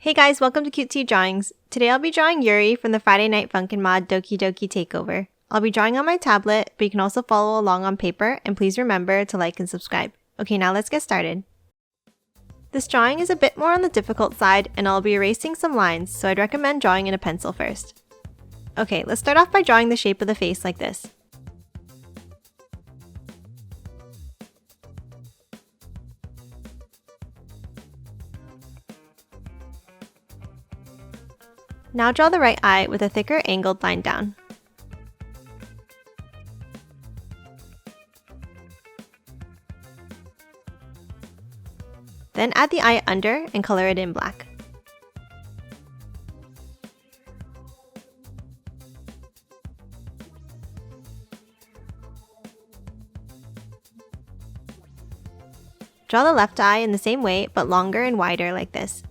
Hey guys, welcome to Cutesy Drawings. Today I'll be drawing Yuri from the Friday Night Funkin Mod Doki Doki Takeover. I'll be drawing on my tablet, but you can also follow along on paper, and please remember to like and subscribe. Okay, now let's get started. This drawing is a bit more on the difficult side, and I'll be erasing some lines, so I'd recommend drawing in a pencil first. Okay, let's start off by drawing the shape of the face like this. Now draw the right eye with a thicker angled line down. Then add the eye under and color it in black. Draw the left eye in the same way, but longer and wider like this.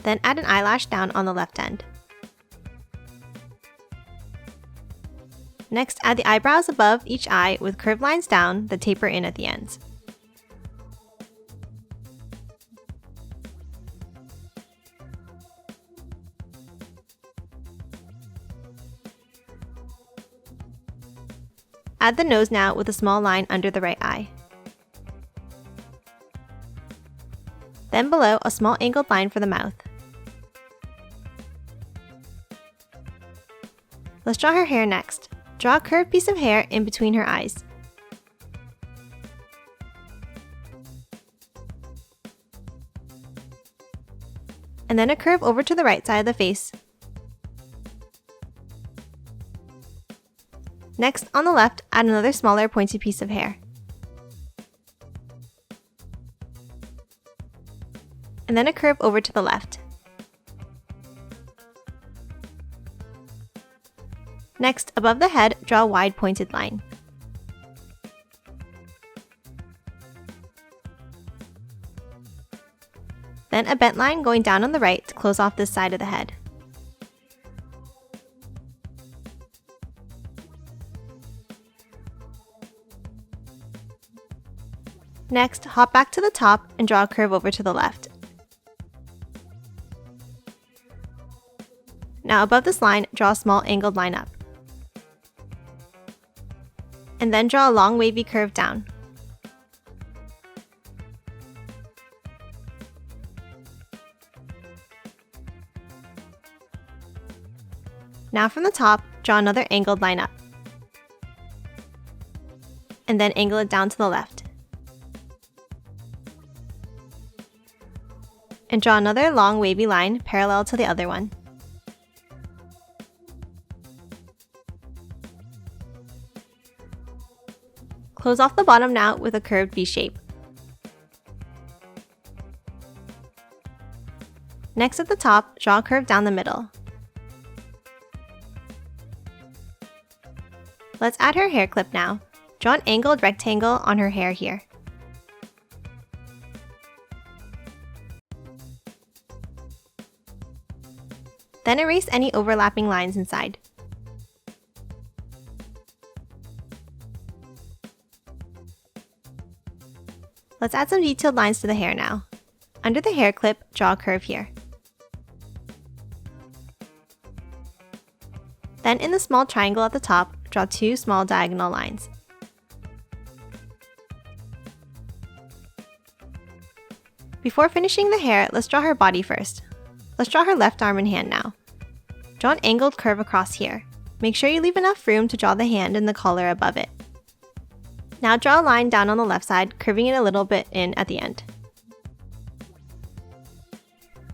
Then add an eyelash down on the left end. Next, add the eyebrows above each eye with curved lines down that taper in at the ends. Add the nose now with a small line under the right eye. Then below, a small angled line for the mouth. Let's draw her hair next. Draw a curved piece of hair in between her eyes. And then a curve over to the right side of the face. Next, on the left, add another smaller pointed piece of hair. And then a curve over to the left. Next, above the head, draw a wide pointed line. Then a bent line going down on the right to close off this side of the head. Next, hop back to the top and draw a curve over to the left. Now above this line, draw a small angled line up. And then draw a long wavy curve down. Now from the top, draw another angled line up. And then angle it down to the left. And draw another long wavy line parallel to the other one. Close off the bottom now with a curved V shape. Next at the top, draw a curve down the middle. Let's add her hair clip now. Draw an angled rectangle on her hair here. Then erase any overlapping lines inside. Let's add some detailed lines to the hair now. Under the hair clip, draw a curve here. Then in the small triangle at the top, draw two small diagonal lines. Before finishing the hair, let's draw her body first. Let's draw her left arm and hand now. Draw an angled curve across here. Make sure you leave enough room to draw the hand and the collar above it. Now draw a line down on the left side, curving it a little bit in at the end.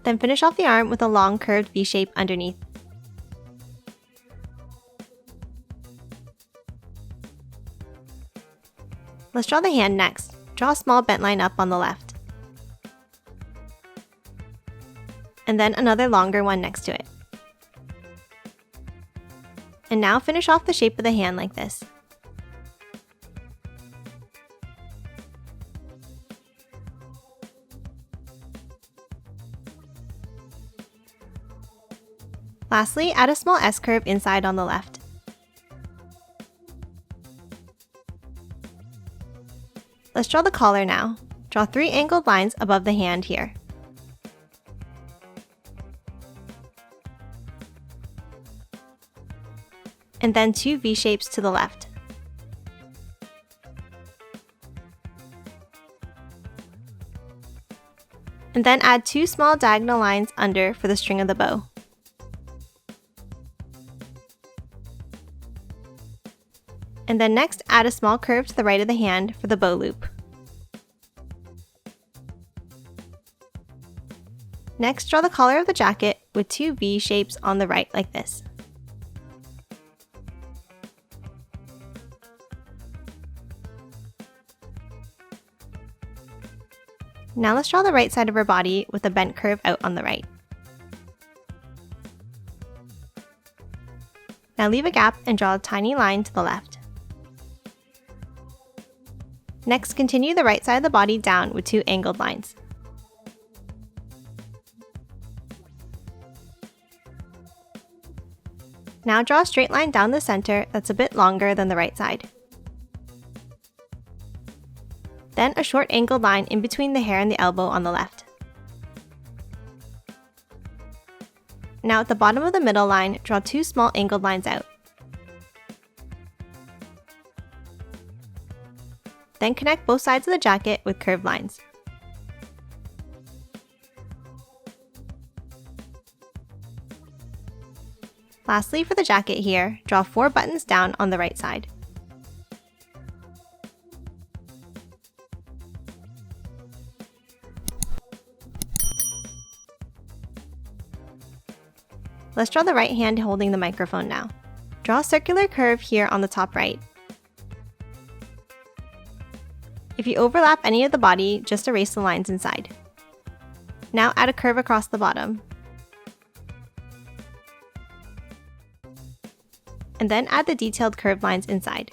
Then finish off the arm with a long curved V shape underneath. Let's draw the hand next. Draw a small bent line up on the left. And then another longer one next to it. And now finish off the shape of the hand like this. Lastly, add a small S-curve inside on the left. Let's draw the collar now. Draw 3 angled lines above the hand here. And then 2 V-shapes to the left. And then add 2 small diagonal lines under for the string of the bow. And then next add a small curve to the right of the hand for the bow loop. Next, draw the collar of the jacket with 2 V shapes on the right like this. Now let's draw the right side of her body with a bent curve out on the right. Now leave a gap and draw a tiny line to the left. Next, continue the right side of the body down with 2 angled lines. Now draw a straight line down the center that's a bit longer than the right side. Then a short angled line in between the hair and the elbow on the left. Now at the bottom of the middle line, draw 2 small angled lines out. Then connect both sides of the jacket with curved lines. Lastly, for the jacket here, draw 4 buttons down on the right side. Let's draw the right hand holding the microphone now. Draw a circular curve here on the top right. If you overlap any of the body, just erase the lines inside. Now add a curve across the bottom. And then add the detailed curved lines inside.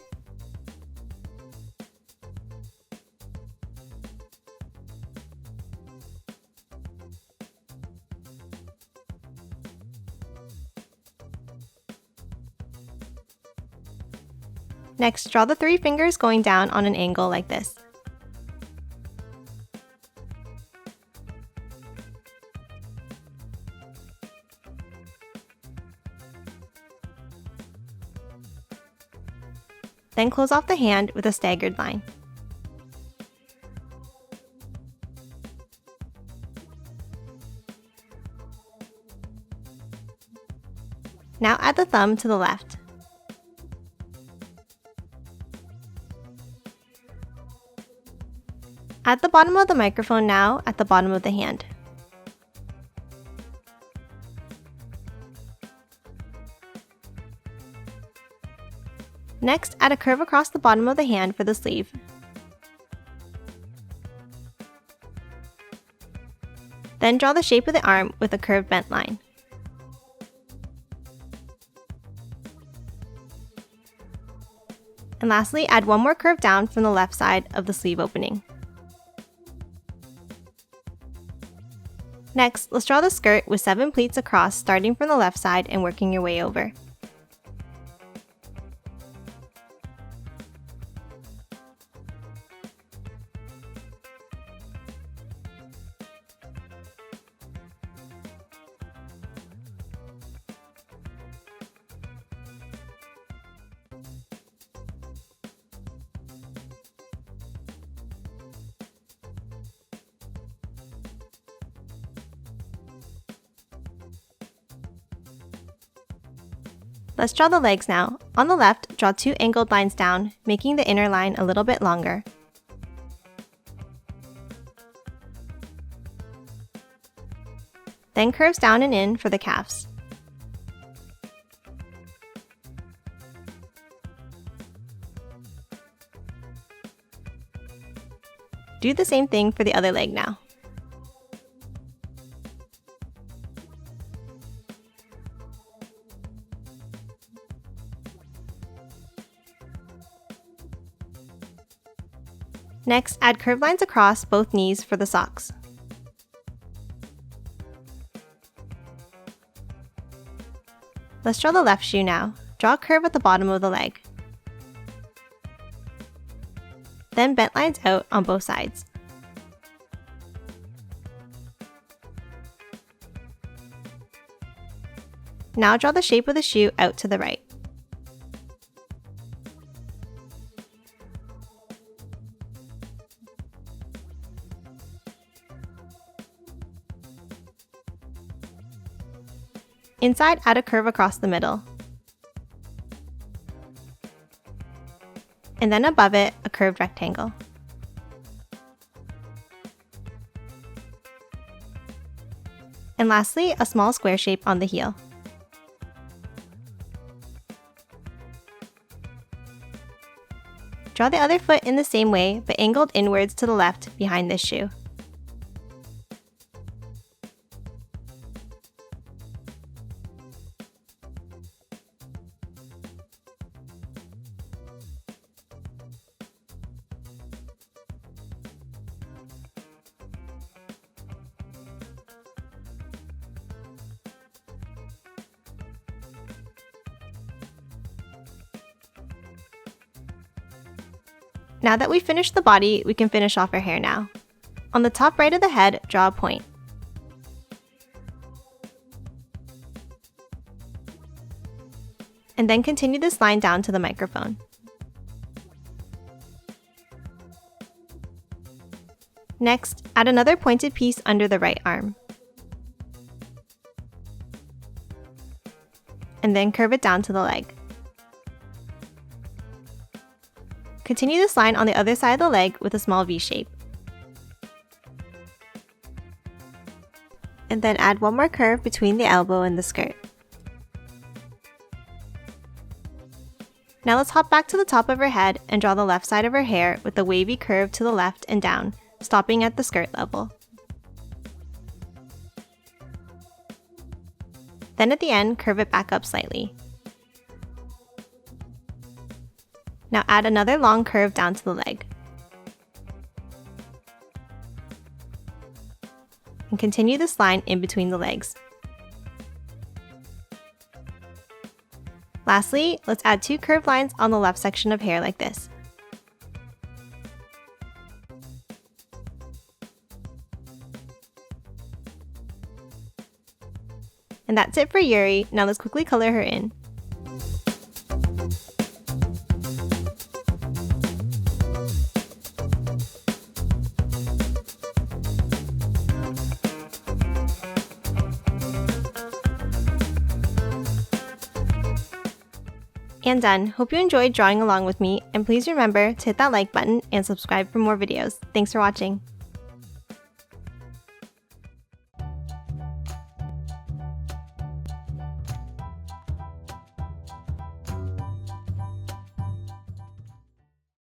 Next, draw the 3 fingers going down on an angle like this. Then close off the hand with a staggered line. Now add the thumb to the left. Add the bottom of the microphone now at the bottom of the hand. Next, add a curve across the bottom of the hand for the sleeve. Then draw the shape of the arm with a curved bent line. And lastly, add 1 more curve down from the left side of the sleeve opening. Next, let's draw the skirt with 7 pleats across, starting from the left side and working your way over. Let's draw the legs now. On the left, draw 2 angled lines down, making the inner line a little bit longer. Then curves down and in for the calves. Do the same thing for the other leg now. Next, add curved lines across both knees for the socks. Let's draw the left shoe now. Draw a curve at the bottom of the leg. Then bent lines out on both sides. Now draw the shape of the shoe out to the right. Inside, add a curve across the middle. And then above it, a curved rectangle. And lastly, a small square shape on the heel. Draw the other foot in the same way, but angled inwards to the left behind this shoe. Now that we've finished the body, we can finish off our hair now. On the top right of the head, draw a point. And then continue this line down to the microphone. Next, add another pointed piece under the right arm. And then curve it down to the leg. Continue this line on the other side of the leg with a small V shape. And then add one more curve between the elbow and the skirt. Now let's hop back to the top of her head and draw the left side of her hair with a wavy curve to the left and down, stopping at the skirt level. Then at the end, curve it back up slightly. Now add another long curve down to the leg. And continue this line in between the legs. Lastly, let's add two curved lines on the left section of hair like this. And that's it for Yuri. Now let's quickly color her in. And done. Hope you enjoyed drawing along with me, and please remember to hit that like button and subscribe for more videos. Thanks for watching.